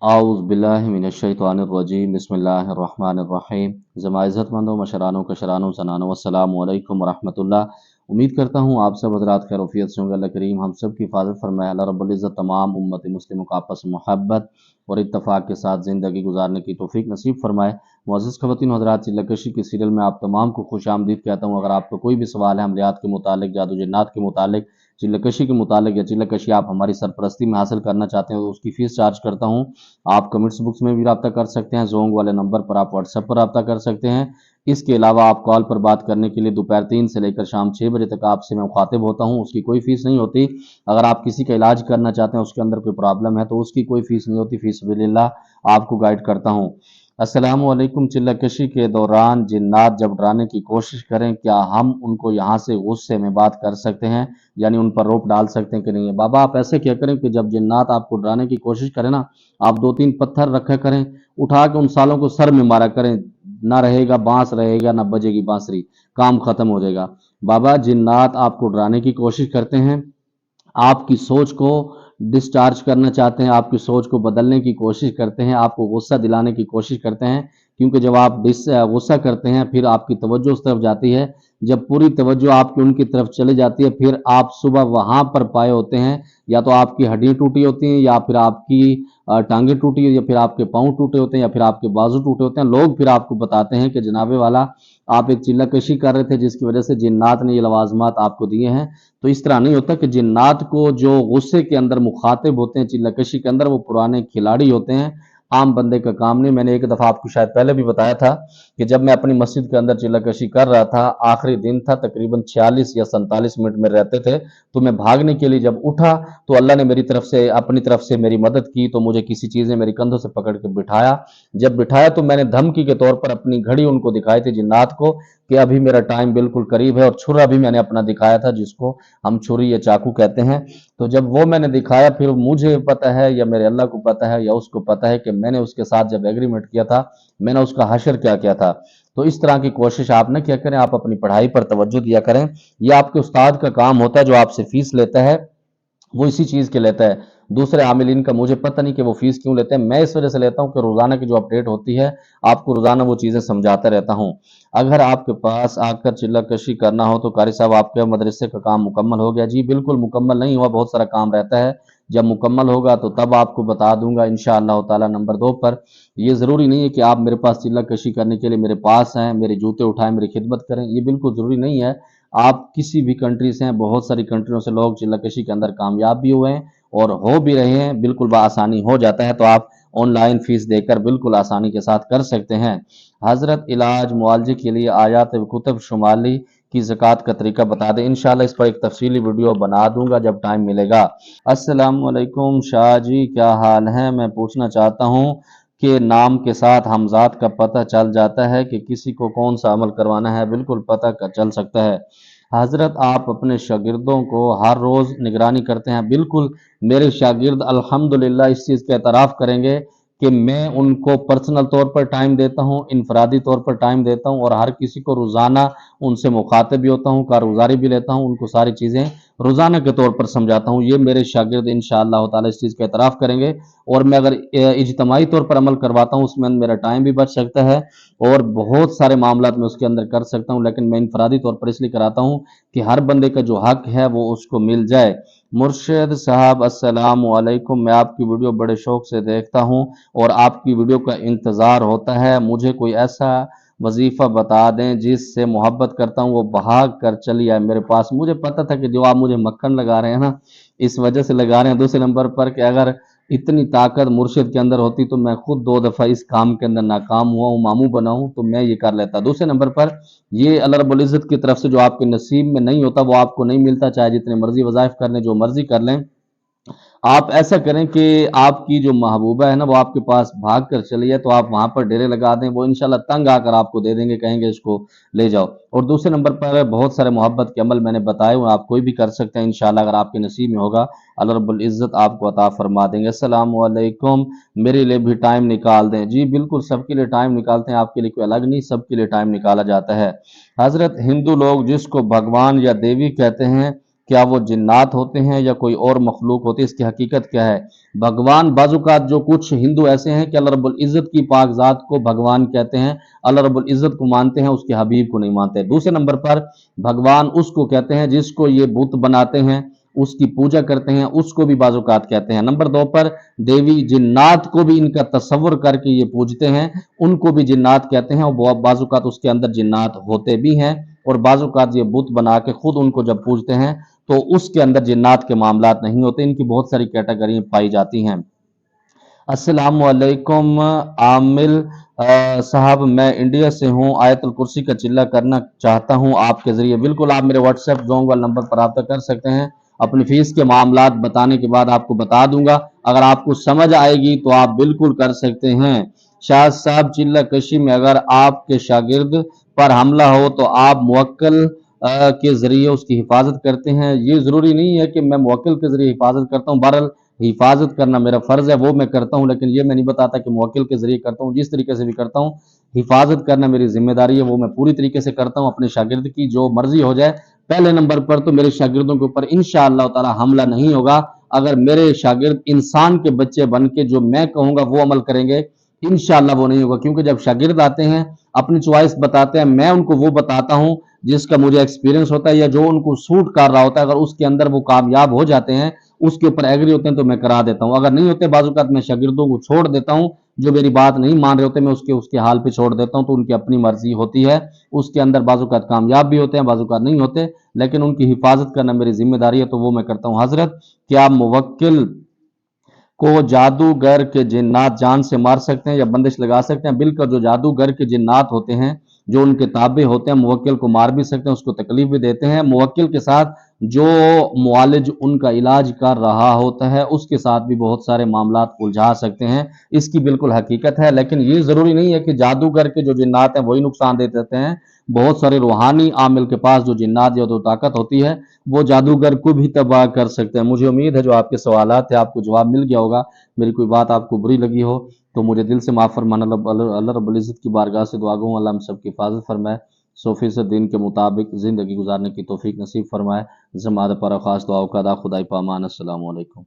आउज़ बिल्लाहि मिनश्शैतानिर्रजीम बिस्मिल्लाहिर्रहमानिर्रहीम। ज़मा इज़्ज़तमंदों मशरानों कशरानों सनानों अस्सलामु अलैकुम वरहमतुल्लाह। उम्मीद करता हूँ आप सब हज़रात खैर-ओ-आफ़ियत से होंगे। अल्लाह करीम हम सब की हिफ़ाज़त फ़रमाए। अल्लाह रब्बुल इज़्ज़त तमाम उम्मत मुस्लिमों को आपस में मोहब्बत और इत्तफ़ाक़ के साथ ज़िंदगी गुज़ारने की तौफ़ीक नसीब फ़रमाए। मुअज़्ज़ज़ ख़वातीन हज़रात, चिल्लकशी के सीरियल में आप तमाम को खुशामदीद कहता हूँ। अगर आपको कोई भी सवाल है अमलियात के मुतालिक, जादू जिन्नात के मुतालिक, चिल्लकशी के मुतालिक या चिल्लकशी आप हमारी सरपरस्ती में हासिल करना चाहते हैं तो उसकी फ़ीस चार्ज करता हूँ। आप कमेंट्स बॉक्स में भी रब्ता कर सकते हैं। ज़ोंग वाले नंबर पर आप व्हाट्सएप पर रब्ता कर सकते हैं। इसके अलावा आप कॉल पर बात करने के लिए दोपहर 3 से लेकर शाम 6 बजे तक आपसे मैं मुखातिब होता हूँ। उसकी कोई फ़ीस नहीं होती। अगर आप किसी का इलाज करना चाहते हैं, उसके अंदर कोई प्रॉब्लम है तो उसकी कोई फ़ीस नहीं होती। फ़ी सबिलिल्लाह आपको गाइड करता हूँ। अस्सलामु अलैकुम। चिल्लकशी के दौरान जिन्नात जब डराने की कोशिश करें, क्या हम उनको यहाँ से गुस्से में बात कर सकते हैं, यानी उन पर रोप डाल सकते हैं कि नहीं? बाबा आप ऐसे क्या करें कि जब जिन्नात आपको डराने की कोशिश करें ना, आप 2-3 पत्थर रखा करें, उठा के उन सालों को सर में मारा करें। ना रहेगा बाँस रहेगा, ना बजेगी बाँसुरी, काम खत्म हो जाएगा। बाबा जिन्नात आपको डराने की कोशिश करते हैं, आपकी सोच को डिस्चार्ज करना चाहते हैं, आपकी सोच को बदलने की कोशिश करते हैं, आपको गुस्सा दिलाने की कोशिश करते हैं। क्योंकि जब आप गुस्सा करते हैं फिर आपकी तवज्जो उस तरफ जाती है। जब पूरी तवज्जो आपकी उनकी तरफ चली जाती है फिर आप सुबह वहाँ पर पाए होते हैं, या तो आपकी हड्डियाँ टूटी होती हैं, या फिर आपकी टाँगें टूटी, या फिर आपके पाँव टूटे होते हैं, या फिर आपके बाजू टूटे होते हैं। लोग फिर आपको बताते हैं कि जनाबे वाला आप एक चिल्लाकशी कर रहे थे जिसकी वजह से जिन्नात ने ये लवाज़मात आपको दिए हैं। तो इस तरह नहीं होता कि जिन्नात को जो गुस्से के अंदर मुखातिब होते हैं चिल्लाकशी के अंदर, वो पुराने खिलाड़ी होते हैं, आम बंदे का काम नहीं। मैंने एक दफ़ा आपको शायद पहले भी बताया था कि जब मैं अपनी मस्जिद के अंदर चिल्लाकशी कर रहा था, आखिरी दिन था, तकरीबन 46 या 47 मिनट में रहते थे, तो मैं भागने के लिए जब उठा तो अल्लाह ने मेरी तरफ से अपनी तरफ से मेरी मदद की। तो मुझे किसी चीज़ ने मेरे कंधों से पकड़ के बिठाया। जब बिठाया तो मैंने धमकी के तौर पर अपनी घड़ी उनको दिखाई थी जिन्नात को कि अभी मेरा टाइम बिल्कुल करीब है, और छुरा भी मैंने अपना दिखाया था जिसको हम छुरी या चाकू कहते हैं। तो जब वो मैंने दिखाया फिर मुझे पता है या मेरे अल्लाह को पता है या उसको पता है कि मैंने उसके साथ जब एग्रीमेंट किया था, मैंने उसका हशर क्या किया था। तो इस तरह की कोशिश आप ना क्या करें, आप अपनी पढ़ाई पर तवज्जो दिया करें। यह आपके उस्ताद का काम होता है, जो आपसे फीस लेता है वो इसी चीज़ के लेता है। दूसरे आमिलीन का मुझे पता नहीं कि वो फ़ीस क्यों लेते हैं। मैं इस वजह से लेता हूँ कि रोज़ाना की जो अपडेट होती है, आपको रोज़ाना वो चीज़ें समझाता रहता हूँ। अगर आपके पास आकर चिल्लाकशी करना हो तो कारी साहब आपके मदरसे का काम मुकम्मल हो गया? जी बिल्कुल मुकम्मल नहीं हुआ, बहुत सारा काम रहता है। जब मुकम्मल होगा तो तब आपको बता दूँगा इंशाअल्लाह ताला। नंबर 2 पर, ये ज़रूरी नहीं है कि आप मेरे पास चिल्लाकशी करने के लिए मेरे पास आएँ, मेरे जूते उठाएँ, मेरी खिदमत करें, ये बिल्कुल ज़रूरी नहीं है। आप किसी भी कंट्री से हैं, बहुत सारी कंट्रियों से लोग चिल्लाकशी के अंदर कामयाब भी हुए हैं और हो भी रहे हैं, बिल्कुल बआसानी हो जाता है। तो आप ऑनलाइन फ़ीस देकर बिल्कुल आसानी के साथ कर सकते हैं। हज़रत इलाज मुआलजे के लिए आयात व कुतुब शुमाली की ज़कात का तरीका बता दें। इंशाअल्लाह इस पर एक तफसीली वीडियो बना दूँगा जब टाइम मिलेगा। अस्सलामु अलैकुम शाह जी, क्या हाल है? मैं पूछना चाहता हूँ कि नाम के साथ हमज़ात का पता चल जाता है कि किसी को कौन सा अमल करवाना है? बिल्कुल पता चल सकता है। हज़रत आप अपने शागिर्दों को हर रोज़ निगरानी करते हैं? बिल्कुल, मेरे शागिर्द अल्हम्दुलिल्लाह इस चीज़ का एतराफ़ करेंगे कि मैं उनको पर्सनल तौर पर टाइम देता हूँ, इनफ़रादी तौर पर टाइम देता हूँ, और हर किसी को रोज़ाना उनसे मुखातिब भी होता हूँ, कारगुज़ारी भी लेता हूँ, उनको सारी चीज़ें रोज़ाना के तौर पर समझाता हूँ। ये मेरे शागिर्द इंशाअल्लाह ताला इस चीज़ का एतराफ़ करेंगे। और मैं अगर इज्तिमाई तौर पर अमल करवाता हूँ, उसमें मेरा टाइम भी बच सकता है और बहुत सारे मामलात मैं उसके अंदर कर सकता हूँ। लेकिन मैं इनफरादी तौर पर इसलिए कराता हूँ कि हर बंदे का जो हक है वो उसको मिल जाए। मुर्शिद साहब अस्सलामु अलैकुम, मैं आपकी वीडियो बड़े शौक से देखता हूँ और आपकी वीडियो का इंतज़ार होता है। मुझे कोई ऐसा वजीफ़ा बता दें जिससे मोहब्बत करता हूँ वो भाग कर चली आए मेरे पास। मुझे पता था कि जो आप मुझे मक्खन लगा रहे हैं ना, इस वजह से लगा रहे हैं। दूसरे नंबर पर कि अगर इतनी ताकत मुर्शिद के अंदर होती तो मैं खुद 2 दफ़ा इस काम के अंदर नाकाम हुआ हूँ, मामू बना हूँ, तो मैं ये कर लेता। दूसरे नंबर पर, ये अल्लाह रब्बुल इज़्ज़त की तरफ से जो आपके नसीब में नहीं होता वो आपको नहीं मिलता, चाहे जितने मर्ज़ी वज़ाइफ कर लें, जो मर्ज़ी कर लें। आप ऐसा करें कि आपकी जो महबूबा है ना वो आपके पास भाग कर चली है, तो आप वहाँ पर डेरे लगा दें, वो इंशाल्लाह तंग आकर आपको दे देंगे, कहेंगे इसको ले जाओ। और दूसरे नंबर पर बहुत सारे मोहब्बत के अमल मैंने बताए हुए, आप कोई भी कर सकते हैं इंशाल्लाह, अगर आपके नसीब में होगा अल्लाह रब्बुल इज़्ज़त आपको अता फरमा देंगे। अस्सलामु अलैकुम, मेरे लिए भी टाइम निकाल दें। जी बिल्कुल, सबके लिए टाइम निकालते हैं, आपके लिए कोई अलग नहीं, सबके लिए टाइम निकाला जाता है। हज़रत हिंदू लोग जिसको भगवान या देवी कहते हैं, क्या वो जिन्नात होते हैं या कोई और मखलूक होती है, इसकी हकीकत क्या है। भगवान बाजुकात जो कुछ हिंदू ऐसे हैं कि अल्लाह रब्बुल इज़्ज़त की पाक ज़ात को भगवान कहते हैं, अल्लाह रब्बुल इज़्ज़त को मानते हैं, उसके हबीब को नहीं मानते। दूसरे नंबर पर भगवान उसको कहते हैं जिसको ये बुत बनाते हैं, उसकी पूजा करते हैं, उसको भी बाजुकात कहते हैं। नंबर दो पर देवी जिन्नात को भी इनका तसव्वुर करके ये पूजते हैं, उनको भी जिन्नात कहते हैं, और बाजुकात उसके अंदर जिन्नात होते भी हैं, और बाजुकात ये बुत बना के खुद उनको जब पूजते हैं तो उसके अंदर जिन्नात के मामलात नहीं होते। इनकी बहुत सारी कैटेगरी पाई जाती हैं। अस्सलामुअलैकुम आमिल साहब, मैं इंडिया से हूँ, आयतुल कुर्सी का चिल्ला करना चाहता हूँ आपके ज़रिए। बिल्कुल, आप मेरे व्हाट्सएप जोंग वाले नंबर पर रब्ता कर सकते हैं। अपनी फ़ीस के मामलात बताने के बाद आपको बता दूंगा, अगर आपको समझ आएगी तो आप बिल्कुल कर सकते हैं। शाह साहब, चिल्ला कशी में अगर आपके शागिर्द पर हमला हो तो आप मुवक्किल के ज़रिए उसकी हिफाजत करते हैं। ये ज़रूरी नहीं है कि मैं मुवक्किल के ज़रिए हिफाजत करता हूँ, बहरहाल हिफाजत करना मेरा फ़र्ज़ है, वो मैं करता हूँ, लेकिन ये मैं नहीं बताता कि मुवक्किल के ज़रिए करता हूँ। जिस तरीके से भी करता हूँ, हिफाजत करना मेरी ज़िम्मेदारी है, वो मैं पूरी तरीके से करता हूँ। अपने शागिर्द की जो मर्ज़ी हो जाए, पहले नंबर पर तो मेरे शागिर्दों के ऊपर इंशाअल्लाह ताला हमला नहीं होगा। अगर मेरे शागिर्द इंसान के बच्चे बन के जो मैं कहूँगा वो अमल करेंगे, इंशाअल्लाह वो नहीं होगा। क्योंकि जब शागिर्द आते हैं, अपनी चॉइस बताते हैं, मैं उनको वो बताता हूँ जिसका मुझे एक्सपीरियंस होता है या जो उनको सूट कर रहा होता है। अगर उसके अंदर वो कामयाब हो जाते हैं, उसके ऊपर एग्री होते हैं, तो मैं करा देता हूँ। अगर नहीं होते, बाज़-औक़ात मैं शागिर्दों को छोड़ देता हूँ, जो मेरी बात नहीं मान रहे होते, मैं उसके हाल पे छोड़ देता हूँ, तो उनकी अपनी मर्जी होती है। उसके अंदर बाज़-औक़ात कामयाब भी होते हैं, बाज़-औक़ात नहीं होते, लेकिन उनकी हिफाजत करना मेरी जिम्मेदारी है, तो वो मैं करता हूँ। हजरत, क्या मुवक्किल को जादूगर के जिन्नात जान से मार सकते हैं या बंदिश लगा सकते हैं? बिल्कुल, जो जादूगर के जिन्नात होते हैं, जो उनके ताबे होते हैं, मुवक्किल को मार भी सकते हैं, उसको तकलीफ भी देते हैं। मुवक्किल के साथ जो मुआलिज उनका इलाज कर रहा होता है, उसके साथ भी बहुत सारे मामलात उलझा सकते हैं। इसकी बिल्कुल हकीकत है, लेकिन ये ज़रूरी नहीं है कि जादूगर के जो जिन्नात हैं वही नुकसान दे देते हैं। बहुत सारे रूहानी आमिल के पास जो जिन्नात या तो ताकत होती है, वो जादूगर को भी तबाह कर सकते हैं। मुझे उम्मीद है जो आपके सवालात थे आपको जवाब मिल गया होगा। मेरी कोई बात आपको बुरी लगी हो तो मुझे दिल से माफ़ फरमाना। अल्लाह रब्बुल इज़्ज़त की बारगाह से दुआ गो, अल्लाह हम सब की हिफाजत फरमाए, 100% दिन के मुताबिक ज़िंदगी गुजारने की तौफीक नसीब फरमाए। ज़मात पर ख़ास दुआओं का अदा खुदाई पामान। अस्सलामु अलैकुम।